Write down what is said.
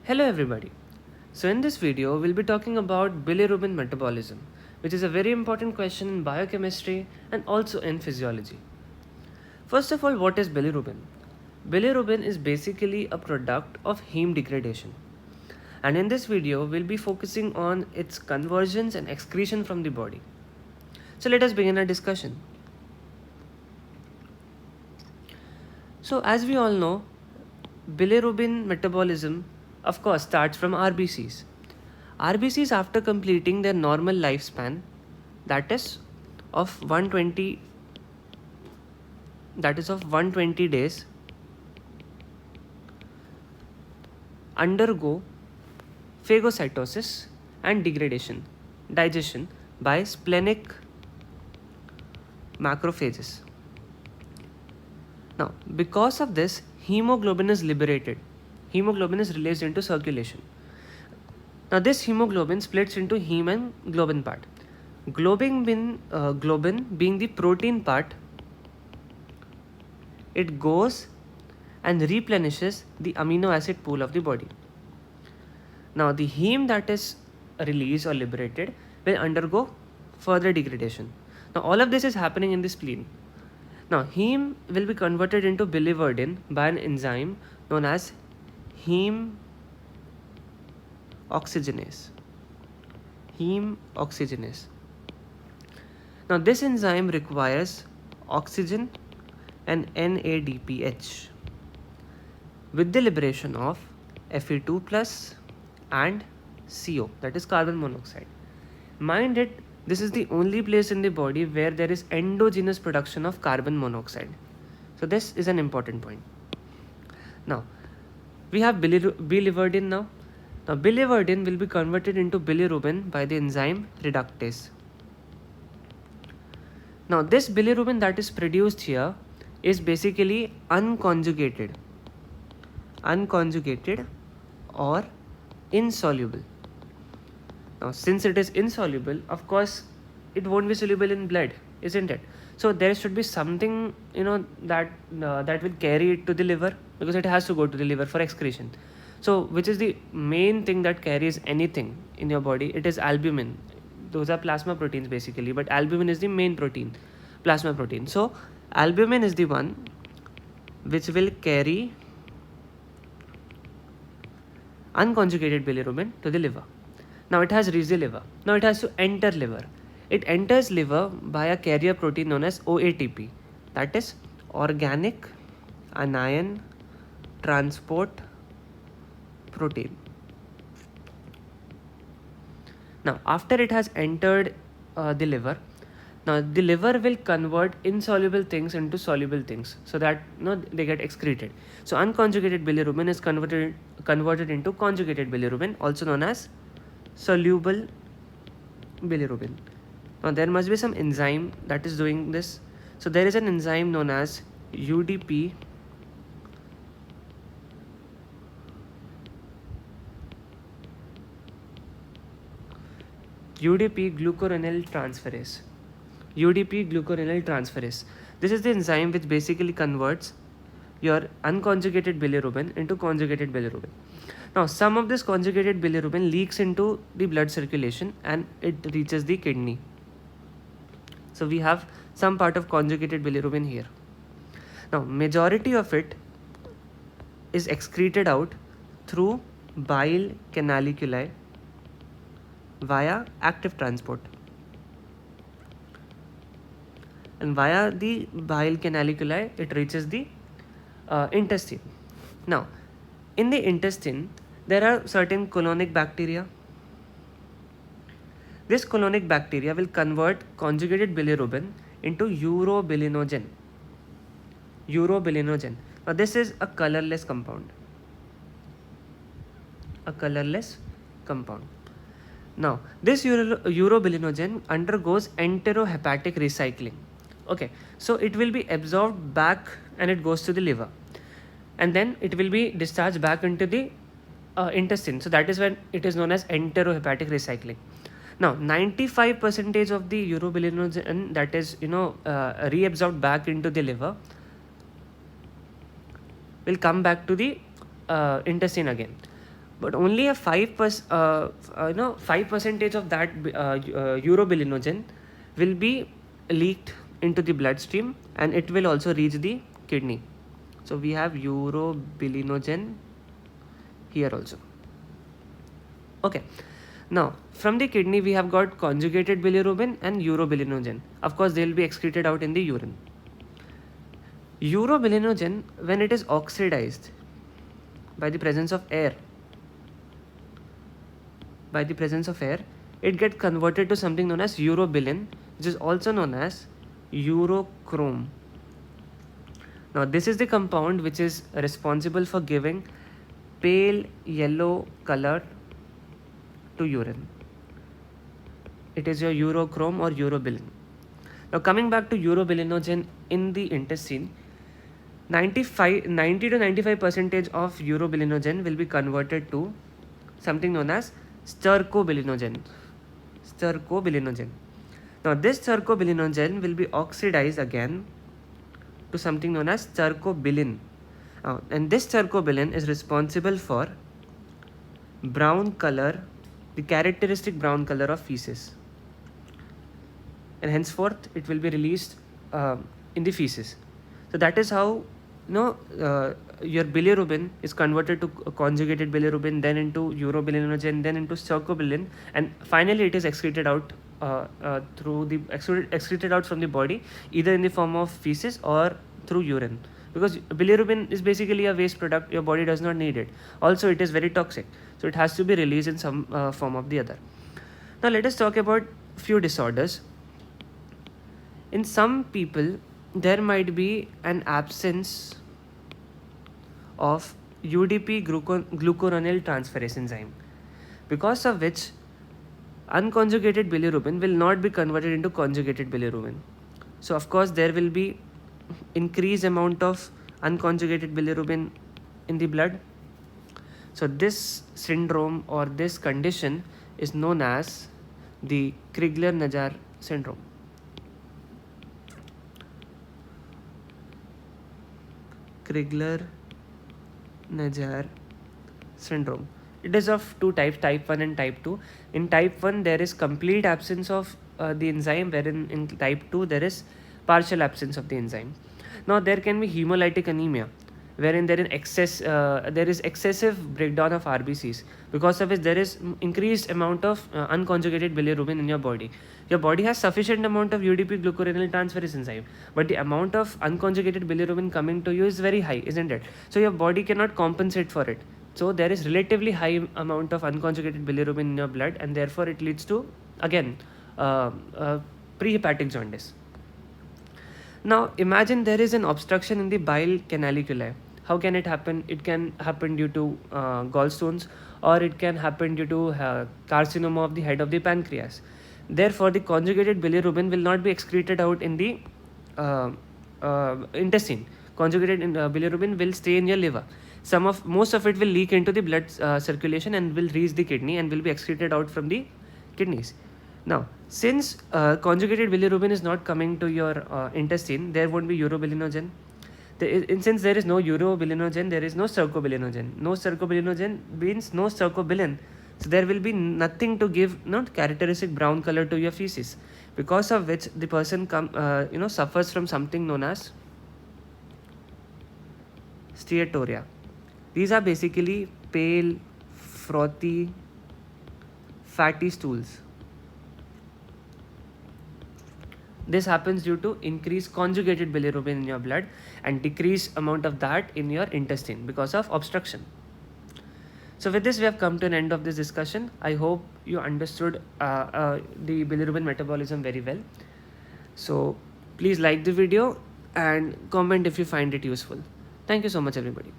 Hello everybody. So in this video we'll be talking about bilirubin metabolism, which is a very important question in biochemistry and also in physiology. First of all, what is bilirubin? Bilirubin is basically a product of heme degradation. And in this video we'll be focusing on its conversions and excretion from the body. So let us begin our discussion. So as we all know, bilirubin metabolism of course starts from RBCs. RBCs, after completing their normal lifespan, that is of 120 days, undergo phagocytosis and digestion by splenic macrophages. Now, because of this, hemoglobin is liberated. Hemoglobin is released into circulation. Now, this hemoglobin splits into heme and globin part. Globin being the protein part, it goes and replenishes the amino acid pool of the body. Now, the heme that is released or liberated will undergo further degradation. Now, all of this is happening in the spleen. Now, heme will be converted into biliverdin by an enzyme known as heme oxygenase. Now, this enzyme requires oxygen and NADPH with the liberation of Fe2 plus and CO, that is carbon monoxide. Mind it, this is the only place in the body where there is endogenous production of carbon monoxide. So this is an important point. Now, we have biliverdin now. Now, biliverdin will be converted into bilirubin by the enzyme reductase. Now, this bilirubin that is produced here is basically unconjugated or insoluble. Now, since it is insoluble, of course, it won't be soluble in blood, isn't it? So there should be something, that will carry it to the liver, because it has to go to the liver for excretion. So which is the main thing that carries anything in your body? It is albumin. Those are plasma proteins basically, but albumin is the main protein, plasma protein. So albumin is the one which will carry unconjugated bilirubin to the liver. Now it has reached the liver. Now it has to enter liver. It enters liver by a carrier protein known as OATP, that is organic anion transport protein. Now after it has entered the liver, now the liver will convert insoluble things into soluble things, so that they get excreted. So unconjugated bilirubin is converted into conjugated bilirubin, also known as soluble bilirubin. Now there must be some enzyme that is doing this. So there is an enzyme known as UDP glucuronyl transferase. This is the enzyme which basically converts your unconjugated bilirubin into conjugated bilirubin. Now, some of this conjugated bilirubin leaks into the blood circulation and it reaches the kidney. So we have some part of conjugated bilirubin here. Now, majority of it is excreted out through bile canaliculi via active transport. And via the bile canaliculi, it reaches the intestine. Now, in the intestine, there are certain colonic bacteria. This colonic bacteria will convert conjugated bilirubin into urobilinogen. Now, this is a colorless compound. Now, this urobilinogen undergoes enterohepatic recycling. Okay, so it will be absorbed back and it goes to the liver, and then it will be discharged back into the intestine. So that is when it is known as enterohepatic recycling. Now 95% of the urobilinogen that is reabsorbed back into the liver will come back to the intestine again. but only a 5%, 5% of that urobilinogen will be leaked into the bloodstream, and it will also reach the kidney. So we have urobilinogen here also. Okay. Now, from the kidney, we have got conjugated bilirubin and urobilinogen. Of course, they will be excreted out in the urine. Urobilinogen, when it is oxidized by the presence of air, it gets converted to something known as urobilin, which is also known as urochrome. Now, this is the compound which is responsible for giving pale yellow color to urine. It is your urochrome or urobilin. Now, coming back to urobilinogen in the intestine, 90 to 95% of urobilinogen will be converted to something known as stercobilinogen. Now, this stercobilinogen will be oxidized again to something known as stercobilin. And this stercobilin is responsible for brown color, the characteristic brown color of feces. And henceforth, it will be released in the feces. So that is how your bilirubin is converted to conjugated bilirubin, then into urobilinogen, then into stercobilin, and finally it is excreted out excreted out from the body, either in the form of feces or through urine, because bilirubin is basically a waste product. Your body does not need it. Also, it is very toxic, so it has to be released in some form of the other. Now let us talk about few disorders. In some people, there might be an absence of UDP glucuronil transferase enzyme, because of which unconjugated bilirubin will not be converted into conjugated bilirubin. So of course there will be increased amount of unconjugated bilirubin in the blood. So this syndrome or this condition is known as the Crigler-Najjar syndrome. Crigler-Najjar syndrome. It is of two types, type 1 and type 2. In type 1, there is complete absence of the enzyme, wherein in type 2, there is partial absence of the enzyme. Now, there can be hemolytic anemia, wherein there is excessive breakdown of RBCs, because of which there is increased amount of unconjugated bilirubin in your body. Your body has sufficient amount of UDP glucuronil transferase enzyme, but the amount of unconjugated bilirubin coming to you is very high, isn't it? So your body cannot compensate for it. So there is relatively high amount of unconjugated bilirubin in your blood, and therefore it leads to again prehepatic jaundice. Now imagine there is an obstruction in the bile canaliculi. How can it happen? It can happen due to gallstones, or it can happen due to carcinoma of the head of the pancreas. Therefore, the conjugated bilirubin will not be excreted out in the intestine. Conjugated bilirubin will stay in your liver. Most of it will leak into the blood circulation and will reach the kidney and will be excreted out from the kidneys. Now, since conjugated bilirubin is not coming to your intestine, there won't be urobilinogen. Since there is no urobilinogen, there is no stercobilinogen. No stercobilinogen means no stercobilin. So there will be nothing to give characteristic brown color to your feces, because of which the person suffers from something known as steatorrhea. These are basically pale, frothy, fatty stools. This happens due to increased conjugated bilirubin in your blood and decreased amount of that in your intestine because of obstruction. So with this, we have come to an end of this discussion. I hope you understood the bilirubin metabolism very well. So please like the video and comment if you find it useful. Thank you so much, everybody.